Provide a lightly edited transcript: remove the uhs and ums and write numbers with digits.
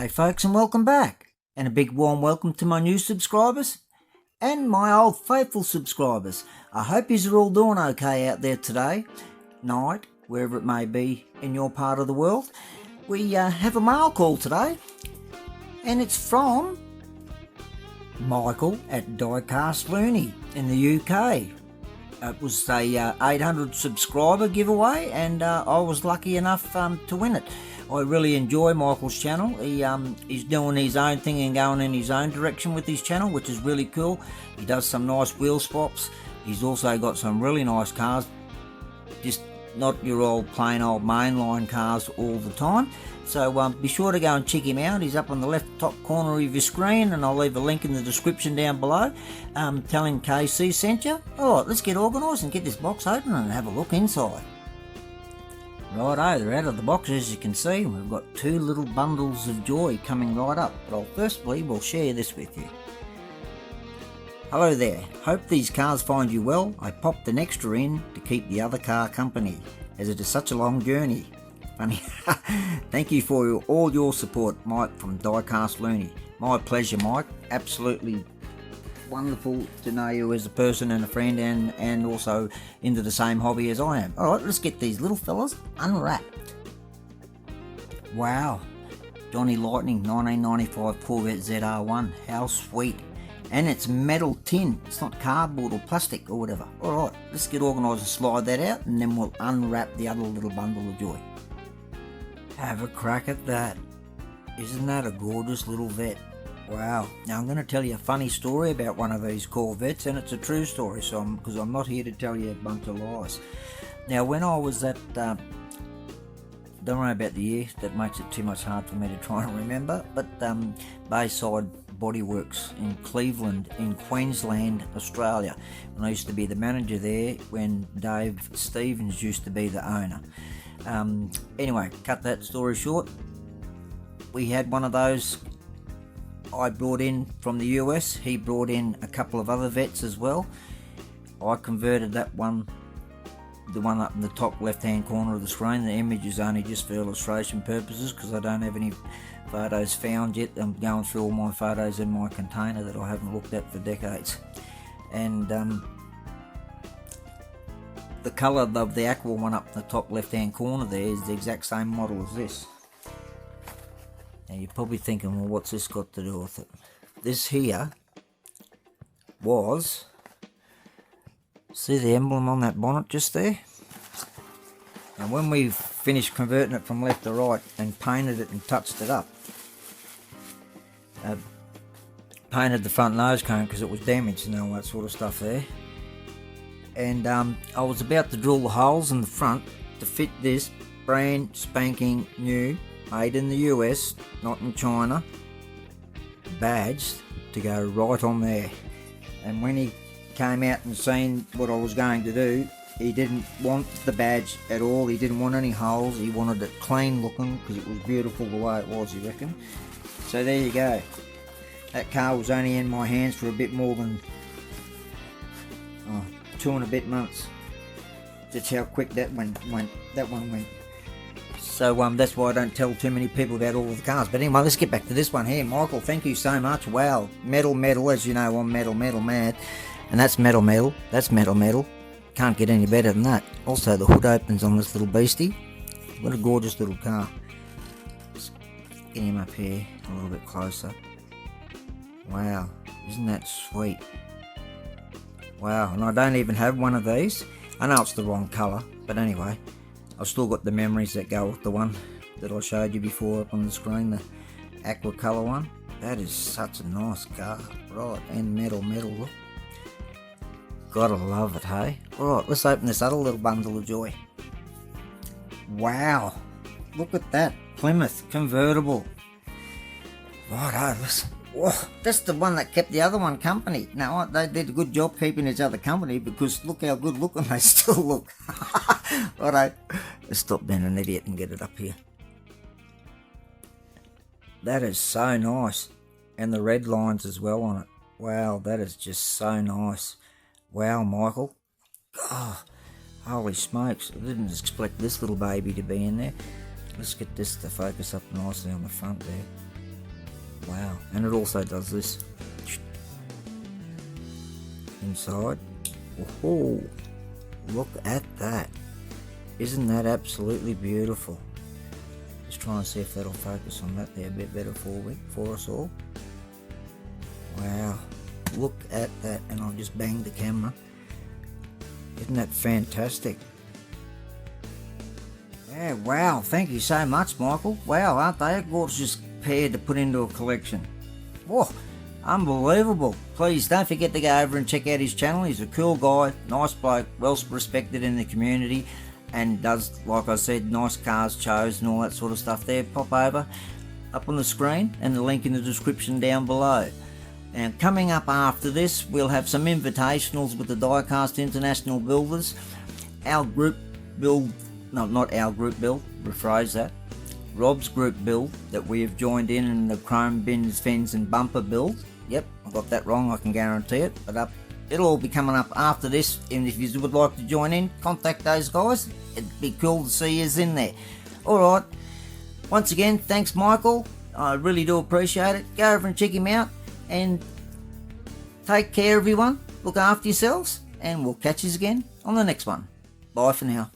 G'day folks and welcome back, and a big warm welcome to my new subscribers and my old faithful subscribers. I hope you're all doing okay out there today, night, wherever it may be in your part of the world. We have a mail call today, and it's from Michael at Diecast Loonie in the UK. It was a 800 subscriber giveaway, and I was lucky enough to win it. I really enjoy Michael's channel. He's doing his own thing and going in his own direction with his channel, which is really cool. He does some nice wheel swaps. He's also got some really nice cars, just not your old plain old mainline cars all the time. So be sure to go and check him out. He's up on the left top corner of your screen, and I'll leave a link in the description down below. Tell him KC sent you. Alright, let's get organised and get this box open and have a look inside. Righto, they're out of the box as you can see. We've got two little bundles of joy coming right up. But firstly, we'll share this with you. Hello there, hope these cars find you well. I popped an extra in to keep the other car company, as it is such a long journey. Funny. Thank you for all your support, Mike from Diecast Loonie. My pleasure, Mike. Absolutely wonderful to know you as a person and a friend, and also into the same hobby as I am. Alright, let's get these little fellas unwrapped. Wow, Johnny Lightning 1995 Corvette ZR1, how sweet. And it's metal tin, it's not cardboard or plastic or whatever. Alright, let's get organised and slide that out, and then we'll unwrap the other little bundle of joy. Have a crack at that. Isn't that a gorgeous little vet? Wow. Now I'm going to tell you a funny story about one of these Corvettes, and it's a true story, because I'm not here to tell you a bunch of lies. Now when I was at, don't know about the year, that makes it too much hard for me to try and remember, but Bayside Bodyworks in Cleveland in Queensland, Australia. And I used to be the manager there when Dave Stevens used to be the owner. Anyway, cut that story short, we had one of those I brought in from the US. He brought in a couple of other vets as well. I converted that one, the one up in the top left hand corner of the screen. The image is only just for illustration purposes, because I don't have any photos found yet. I'm going through all my photos in my container that I haven't looked at for decades. And the colour of the aqua one up in the top left hand corner there is the exact same model as this. Now you're probably thinking, well, what's this got to do with it? This here was, see the emblem on that bonnet just there? And when we finished converting it from left to right and painted it and touched it up, painted the front nose cone because it was damaged and all that sort of stuff there. And I was about to drill the holes in the front to fit this brand spanking new, made in the US, not in China, badged to go right on there. And when he came out and seen what I was going to do, he didn't want the badge at all. He didn't want any holes. He wanted it clean looking because it was beautiful the way it was, he reckoned. So there you go. That car was only in my hands for a bit more than 2 and a bit months. That's how quick that one went. So that's why I don't tell too many people about all of the cars. But anyway, let's get back to this one here. Michael, thank you so much. Wow, metal, as you know, I'm metal mad. And that's metal, that's metal. Can't get any better than that. Also, the hood opens on this little beastie. What a gorgeous little car. Let's get him up here a little bit closer. Wow, isn't that sweet? Wow, and I don't even have one of these. I know it's the wrong colour, but anyway, I've still got the memories that go with the one that I showed you before up on the screen, the aqua colour one. That is such a nice car, right, and metal, look. Gotta love it, hey? Alright, let's open this other little bundle of joy. Wow, look at that, Plymouth convertible. Righto, listen. Whoa, that's the one that kept the other one company. Now, they did a good job keeping his other company, because look how good looking they still look. Alright, let's stop being an idiot and get it up here. That is so nice. And the red lines as well on it. Wow, that is just so nice. Wow, Michael. Oh, holy smokes. I didn't expect this little baby to be in there. Let's get this to focus up nicely on the front there. Wow, and it also does this inside. Oh, look at that. Isn't that absolutely beautiful? Just trying to see if that'll focus on that there a bit better for us all. Wow, look at that. And I've just banged the camera. Isn't that fantastic? Yeah, wow, thank you so much, Michael. Wow, aren't they a gorgeous pair to put into a collection? Oh, unbelievable. Please don't forget to go over and check out his channel. He's a cool guy, nice bloke, well respected in the community, and does, like I said, nice cars, shows and all that sort of stuff there. Pop over, up on the screen, and the link in the description down below. Now, coming up after this, we'll have some invitationals with the Diecast International Builders. Our group build, no, not our group build, rephrase that. Rob's group build that we have joined in the chrome bins, fends and bumper build. Yep, I got that wrong, I can guarantee it. But it'll all be coming up after this, and if you would like to join in, contact those guys. It'd be cool to see you in there. Alright, once again, thanks Michael. I really do appreciate it. Go over and check him out. And take care, everyone. Look after yourselves, and we'll catch you again on the next one. Bye for now.